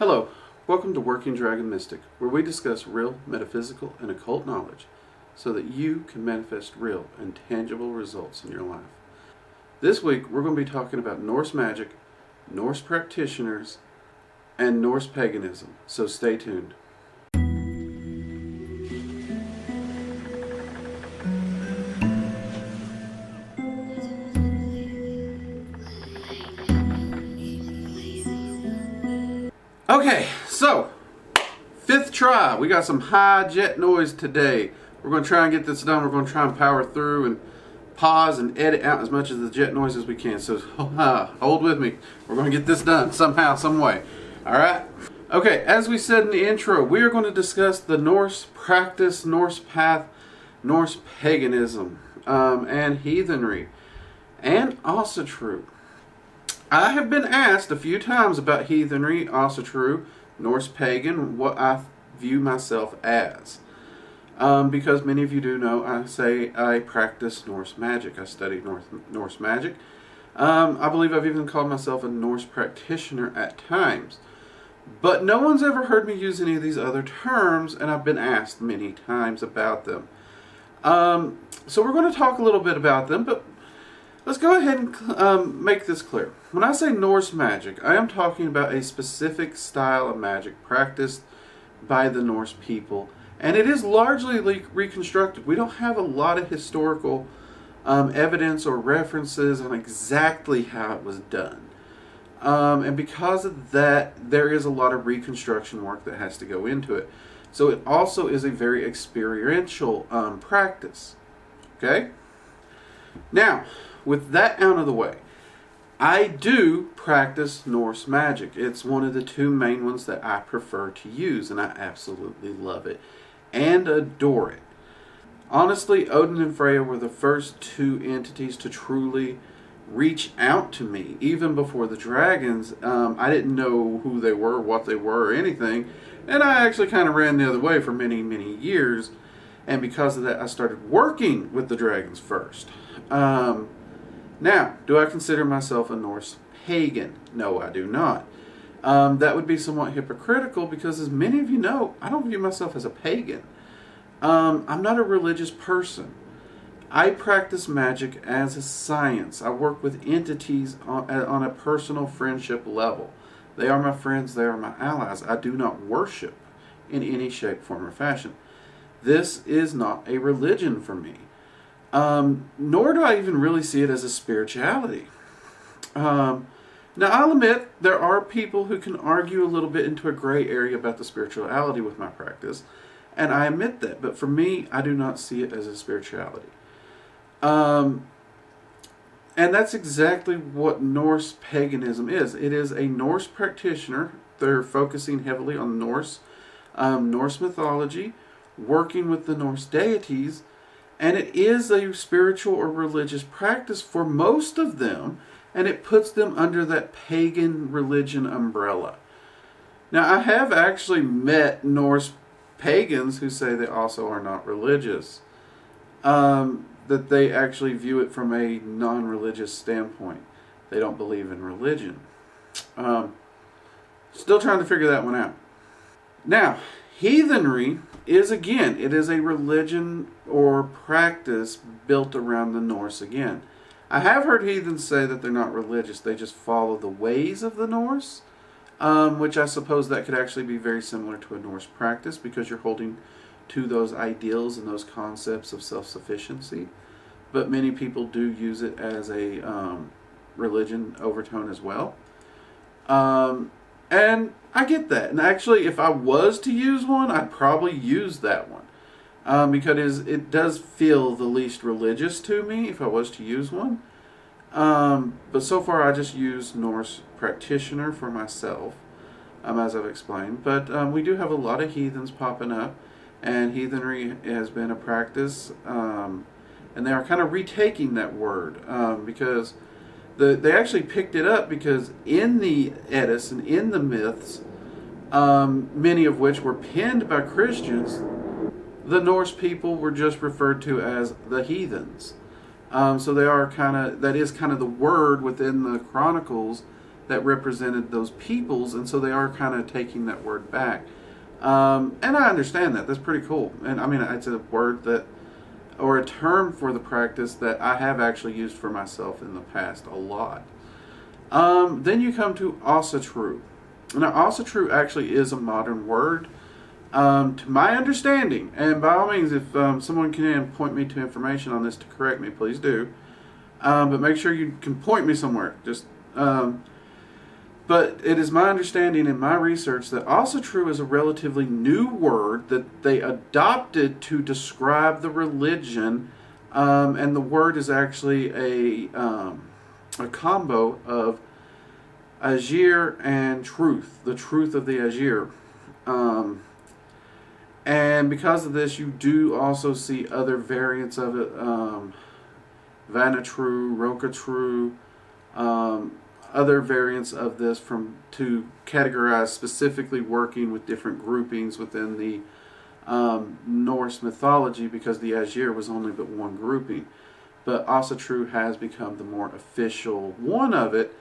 Hello, welcome to Working Dragon Mystic, where we discuss real metaphysical and occult knowledge so that you can manifest real and tangible results in your life. This week we're going to be talking about Norse magic, Norse practitioners, and Norse paganism, so stay tuned. Okay, so, fifth try. We got some high jet noise today. We're going to try and get this done. We're going to try and power through and pause and edit out as much of the jet noise as we can. So, hold with me. We're going to get this done somehow, some way. Alright? Okay, as we said in the intro, we are going to discuss the Norse practice, Norse path, Norse paganism, and heathenry, and Asatru. I have been asked a few times about heathenry, Asatru, Norse pagan, what I view myself as. Because many of you do know, I practice Norse magic. I study Norse magic. I believe I've even called myself a Norse practitioner at times. But no one's ever heard me use any of these other terms, and I've been asked many times about them. So we're going to talk a little bit about them, but let's go ahead and make this clear. When I say Norse magic, I am talking about a specific style of magic practiced by the Norse people, and it is largely reconstructed. We don't have a lot of historical evidence or references on exactly how it was done. And because of that, there is a lot of reconstruction work that has to go into it. So it also is a very experiential practice. Okay? Now, with that out of the way, I do practice Norse magic. It's one of the two main ones that I prefer to use, and I absolutely love it and adore it. Honestly, Odin and Freya were the first two entities to truly reach out to me. Even before the dragons, I didn't know who they were, what they were, or anything, and I actually kind of ran the other way for many, many years, and because of that, I started working with the dragons first. Now, do I consider myself a Norse pagan? No, I do not. That would be somewhat hypocritical because, as many of you know, I don't view myself as a pagan. I'm not a religious person. I practice magic as a science. I work with entities on a personal friendship level. They are my friends, they are my allies. I do not worship in any shape, form, or fashion. This is not a religion for me. Nor do I even really see it as a spirituality. Now, I'll admit, there are people who can argue a little bit into a gray area about the spirituality with my practice, and I admit that, but for me, I do not see it as a spirituality. And that's exactly what Norse paganism is. It is a Norse practitioner. They're focusing heavily on Norse mythology, working with the Norse deities, and it is a spiritual or religious practice for most of them, and it puts them under that pagan religion umbrella. Now, I have actually met Norse pagans who say they also are not religious, that they actually view it from a non-religious standpoint. They don't believe in religion. Still trying to figure that one out. Now, heathenry is, again, it is a religion or practice built around the Norse again. I have heard heathens say that they're not religious, they just follow the ways of the Norse, which I suppose that could actually be very similar to a Norse practice because you're holding to those ideals and those concepts of self-sufficiency. But many people do use it as a religion overtone as well. And I get that. And actually, if I was to use one, I'd probably use that one. Because it does feel the least religious to me if I was to use one. But so far, I just use Norse practitioner for myself, as I've explained. But we do have a lot of heathens popping up. And heathenry has been a practice. And they are kind of retaking that word. Because they actually picked it up because in the Eddas and in the myths, many of which were penned by Christians, the Norse people were just referred to as the heathens. So they are that is kind of the word within the chronicles that represented those peoples, and so they are kind of taking that word back. And I understand that. That's pretty cool. And I mean, it's a word that, or a term for the practice that I have actually used for myself in the past a lot. Then you come to Asatru. Now, Asatru actually is a modern word. To my understanding, and by all means, if someone can point me to information on this to correct me, please do. But make sure you can point me somewhere. But it is my understanding in my research that Asatru is a relatively new word that they adopted to describe the religion, and the word is actually a combo of Ajir and truth, the truth of the Ajir. And because of this, you do also see other variants of it, Vanatru, Rokatru, other variants of this to categorize specifically working with different groupings within the Norse mythology, because the Ajir was only but one grouping. But Asatru has become the more official one of it.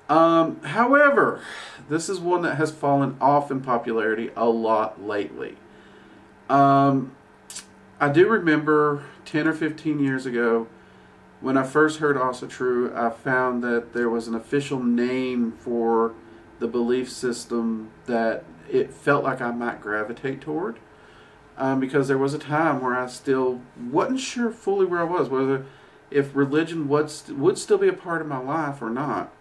However, this is one that has fallen off in popularity a lot lately. I do remember 10 or 15 years ago, when I first heard Asatru, I found that there was an official name for the belief system that it felt like I might gravitate toward. Because there was a time where I still wasn't sure fully where I was, whether if religion would still be a part of my life or not.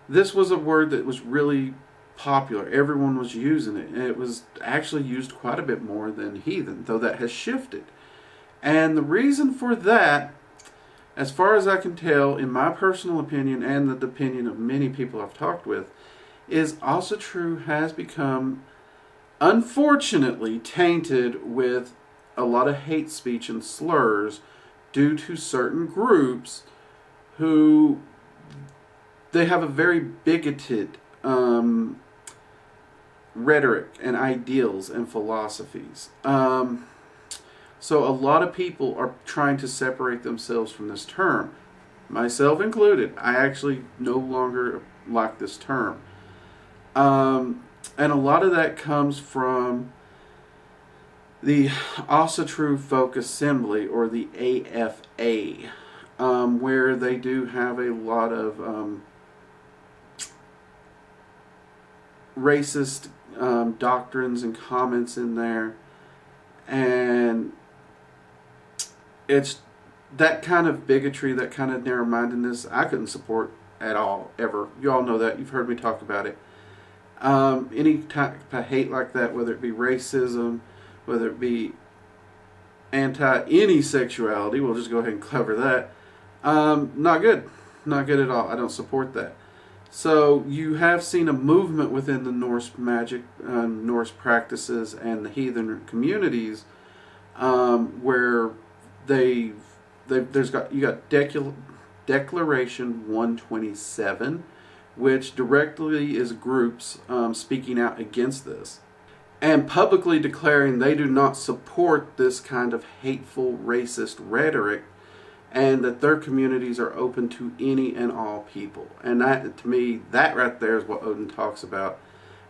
This was a word that was really popular. Everyone was using it, and it was actually used quite a bit more than heathen, though that has shifted. And the reason for that, as far as I can tell, in my personal opinion and the opinion of many people I've talked with, is Asatru has become, unfortunately, tainted with a lot of hate speech and slurs due to certain groups who they have a very bigoted rhetoric and ideals and philosophies. So a lot of people are trying to separate themselves from this term, myself included. I actually no longer like this term. And a lot of that comes from the Asatru Folk Assembly, or the AFA, where they do have a lot of racist doctrines and comments in there, and it's that kind of bigotry, that kind of narrow-mindedness I couldn't support at all, ever. You all know that. You've heard me talk about it. Any type of hate like that, whether it be racism, whether it be anti-any sexuality, we'll just go ahead and cover that. Not good. Not good at all. I don't support that. So you have seen a movement within the Norse Magick, Norse practices, and the heathen communities, where you got Declaration 127, which directly is groups speaking out against this and publicly declaring they do not support this kind of hateful, racist rhetoric, and that their communities are open to any and all people. And that, to me, that right there is what Odin talks about.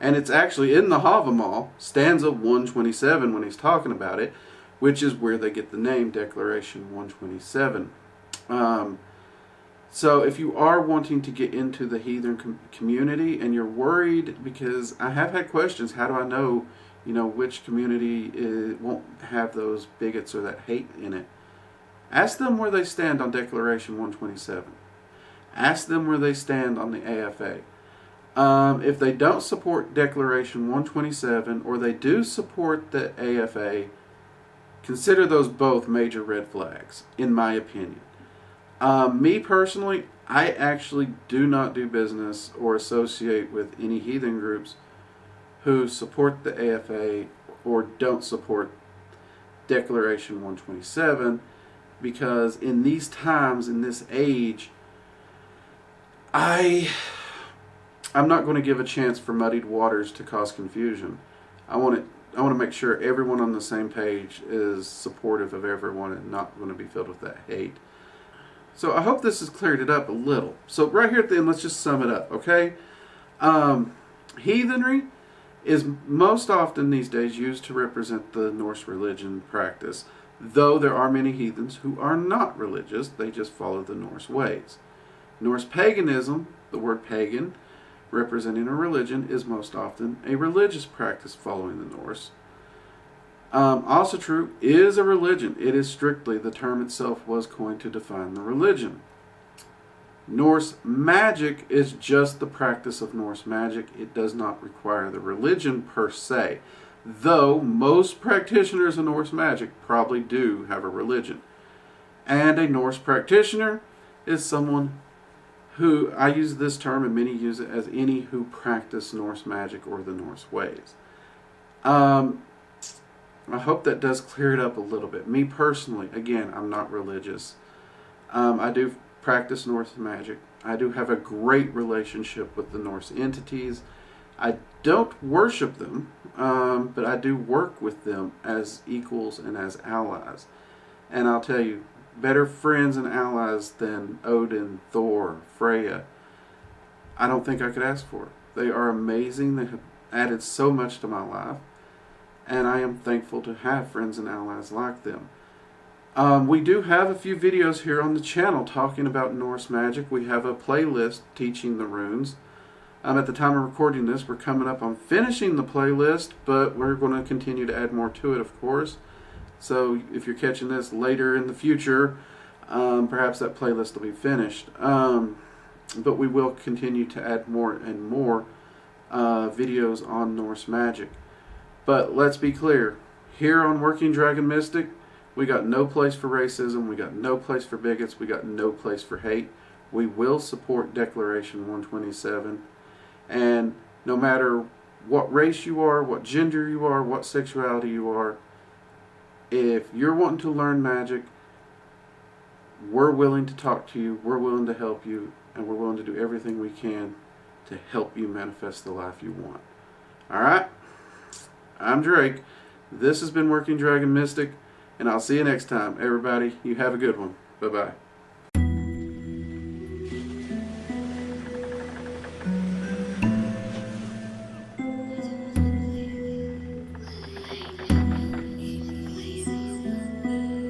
And it's actually in the Havamal, stanza 127, when he's talking about it, which is where they get the name Declaration 127. So if you are wanting to get into the heathen community and you're worried, because I have had questions, how do I know, which community won't have those bigots or that hate in it? Ask them where they stand on Declaration 127. Ask them where they stand on the AFA. If they don't support Declaration 127, or they do support the AFA, consider those both major red flags, in my opinion. Me personally, I actually do not do business or associate with any heathen groups who support the AFA or don't support Declaration 127, because in these times, in this age, I'm not going to give a chance for muddied waters to cause confusion. I want to make sure everyone on the same page is supportive of everyone and not going to be filled with that hate. So I hope this has cleared it up a little. So right here at the end, let's just sum it up, okay? Heathenry is most often these days used to represent the Norse religion practice, though there are many heathens who are not religious, they just follow the Norse ways. Norse paganism, the word pagan, representing a religion, is most often a religious practice following the Norse. Asatru is a religion. It is strictly, the term itself was coined to define the religion. Norse magic is just the practice of Norse magic. It does not require the religion per se, though most practitioners of Norse magic probably do have a religion. And a Norse practitioner is someone who, I use this term and many use it as any who practice Norse magic or the Norse ways. I hope that does clear it up a little bit. Me personally, again, I'm not religious. I do practice Norse magic. I do have a great relationship with the Norse entities. I don't worship them, but I do work with them as equals and as allies. And I'll tell you, better friends and allies than Odin, Thor, Freya, I don't think I could ask for. They are amazing. They have added so much to my life. And I am thankful to have friends and allies like them. We do have a few videos here on the channel talking about Norse magic. We have a playlist teaching the runes. At the time of recording this, we're coming up on finishing the playlist, but we're going to continue to add more to it, of course. So if you're catching this later in the future, perhaps that playlist will be finished. But we will continue to add more and more videos on Norse magic. But let's be clear, here on Working Dragon Mystic, we got no place for racism, we got no place for bigots, we got no place for hate. We will support Declaration 127, and no matter what race you are, what gender you are, what sexuality you are, if you're wanting to learn magic, we're willing to talk to you, we're willing to help you, and we're willing to do everything we can to help you manifest the life you want. Alright? I'm Drake. This has been Working Dragon Mystic, and I'll see you next time. Everybody, you have a good one. Bye-bye.